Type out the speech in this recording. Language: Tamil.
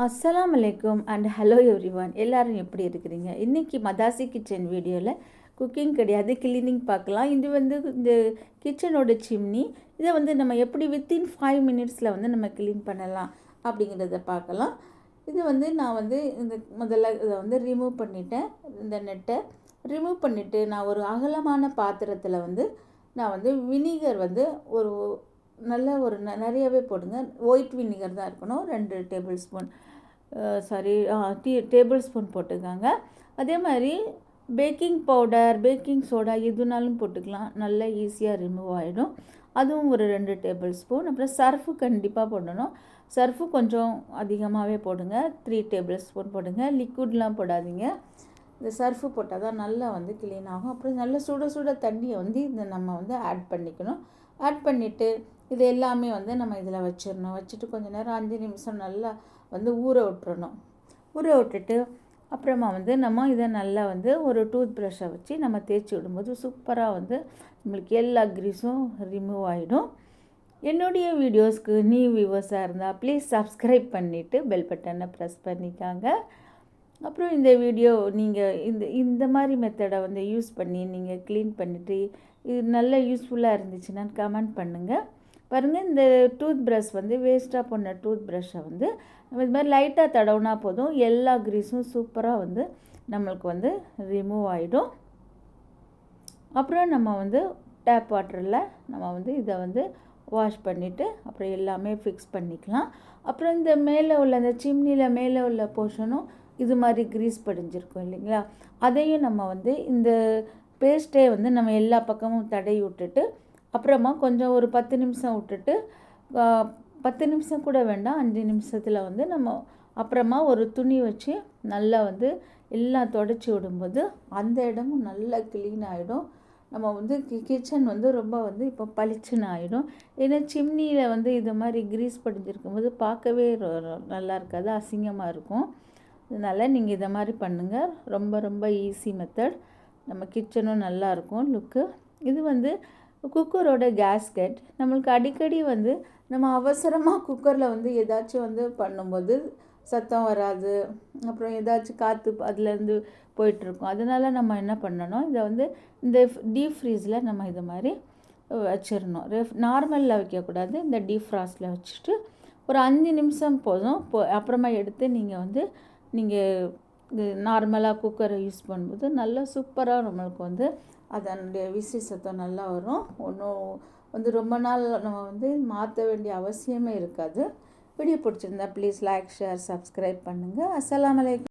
அஸ்ஸலாமு அலைக்கும் அண்ட் ஹலோ எவ்ரிவான். எல்லோரும் எப்படி இருக்கிறீங்க? இன்றைக்கி மதாசி கிச்சன் வீடியோவில் குக்கிங் கிடையாது, கிளீனிங் பார்க்கலாம். இது வந்து இந்த கிச்சனோட சிம்னி. இதை வந்து நம்ம எப்படி வித்தின் 5 மினிட்ஸில் வந்து நம்ம க்ளீன் பண்ணலாம் அப்படிங்கிறத பார்க்கலாம். இது வந்து நான் வந்து இந்த முதல்ல இதை வந்து ரிமூவ் பண்ணிட்டேன். இந்த நெட்டை ரிமூவ் பண்ணிவிட்டு நான் ஒரு அகலமான பாத்திரத்தில் வந்து நான் வந்து வினிகர் வந்து ஒரு நல்ல ஒரு நிறையவே போடுங்க. ஒயிட் வினிகர் தான் இருக்கணும். 2 டேபிள் ஸ்பூன் டேபிள் ஸ்பூன் போட்டுக்காங்க. அதே மாதிரி பேக்கிங் பவுடர், பேக்கிங் சோடா எதுனாலும் போட்டுக்கலாம். நல்லா ஈஸியாக ரிமூவ் ஆகிடும். அதுவும் ஒரு 2 டேபிள் ஸ்பூன். அப்புறம் சர்ஃபு கண்டிப்பாக போடணும். சர்ஃபு கொஞ்சம் அதிகமாகவே போடுங்க. 3 டேபிள் ஸ்பூன் போடுங்க. லிக்விட்லாம் போடாதீங்க. இந்த சர்ஃபு போட்டால் தான் நல்லா வந்து க்ளீன் ஆகும். அப்புறம் நல்ல சுட சுட தண்ணியை வந்து இதை நம்ம வந்து ஆட் பண்ணிக்கணும். ஆட் பண்ணிவிட்டு இது எல்லாமே வந்து நம்ம இதில் வச்சிடணும். வச்சுட்டு கொஞ்சம் நேரம் 5 நிமிஷம் நல்லா வந்து ஊற விட்டுறணும். ஊற விட்டுட்டு அப்புறமா வந்து நம்ம இதை நல்லா வந்து ஒரு டூத் ப்ரஷ்ஷை வச்சு நம்ம தேய்ச்சி விடும்போது சூப்பராக வந்து நம்மளுக்கு எல்லா க்ரீஸும் ரிமூவ் ஆகிடும். என்னுடைய வீடியோஸ்க்கு நியூ வியூவர்ஸாக இருந்தால் ப்ளீஸ் சப்ஸ்கிரைப் பண்ணிவிட்டு பெல் பட்டனை ப்ரெஸ் பண்ணிக்காங்க. அப்புறம் இந்த வீடியோ நீங்கள் இந்த மாதிரி மெத்தடை வந்து யூஸ் பண்ணி நீங்கள் க்ளீன் பண்ணிவிட்டு இது நல்ல யூஸ்ஃபுல்லாக இருந்துச்சுன்னா கமெண்ட் பண்ணுங்கள். பாருங்கள், இந்த டூத் ப்ரஷ் வந்து வேஸ்ட்டாக போன டூத் ப்ரஷ்ஷை வந்து நம்ம இது மாதிரி லைட்டாக தடவுனா போதும், எல்லா க்ரீஸும் சூப்பராக வந்து நம்மளுக்கு வந்து ரிமூவ் ஆகிடும். அப்புறம் நம்ம வந்து டேப் வாட்டரில் நம்ம வந்து இதை வந்து வாஷ் பண்ணிவிட்டு அப்புறம் எல்லாமே ஃபிக்ஸ் பண்ணிக்கலாம். அப்புறம் இந்த மேலே உள்ள அந்த சிம்னியில் மேலே உள்ள போர்ஷனும் இது மாதிரி க்ரீஸ் படிஞ்சிருக்கும் இல்லைங்களா, அதையும் நம்ம வந்து இந்த பேஸ்ட்டே வந்து நம்ம எல்லா பக்கமும் தடவி விட்டுட்டு அப்புறமா கொஞ்சம் ஒரு 10 நிமிஷம் விட்டுட்டு 10 நிமிஷம் கூட வேண்டாம், 5 நிமிஷத்தில் வந்து நம்ம அப்புறமா ஒரு துணி வச்சு நல்லா வந்து எல்லாம் தொடச்சி விடும்போது அந்த இடமும் நல்லா க்ளீன் ஆகிடும். நம்ம வந்து கிச்சன் வந்து ரொம்ப வந்து இப்போ பளிச்சுன்னு ஆகிடும். ஏன்னா சிம்னியில் வந்து இது மாதிரி க்ரீஸ் படிஞ்சிருக்கும் போது பார்க்கவே நல்லா இருக்காது, அசிங்கமாக இருக்கும். அதனால் நீங்கள் இதை மாதிரி பண்ணுங்கள். ரொம்ப ரொம்ப ஈஸி மெத்தட். நம்ம கிச்சனும் நல்லாயிருக்கும் லுக்கு. இது வந்து குக்கரோட கேஸ்கெட். நம்மளுக்கு அடிக்கடி வந்து நம்ம அவசரமாக குக்கரில் வந்து ஏதாச்சும் வந்து பண்ணும்போது சத்தம் வராது, அப்புறம் ஏதாச்சும் காற்று அதுலேருந்து போயிட்டுருக்கும். அதனால் நம்ம என்ன பண்ணணும், இதை வந்து இந்த டீப் ஃப்ரீஸில் நம்ம இது மாதிரி வச்சிடணும். நார்மலில் வைக்கக்கூடாது, இந்த டீப் ஃப்ராஸ்டில் வச்சுட்டு ஒரு 5 நிமிஷம் போதும். அப்புறமா எடுத்து நீங்கள் நார்மலாக குக்கரை யூஸ் பண்ணும்போது நல்லா சூப்பராக நம்மளுக்கு வந்து அதனுடைய விசில் சத்தம் நல்லா வரும். ஒன்றும் வந்து ரொம்ப நாள் நம்ம வந்து மாற்ற வேண்டிய அவசியமே இருக்காது. வீடியோ பிடிச்சிருந்தா ப்ளீஸ் லைக், ஷேர், சப்ஸ்கிரைப் பண்ணுங்கள். அஸ்ஸலாமு அலைக்கும்.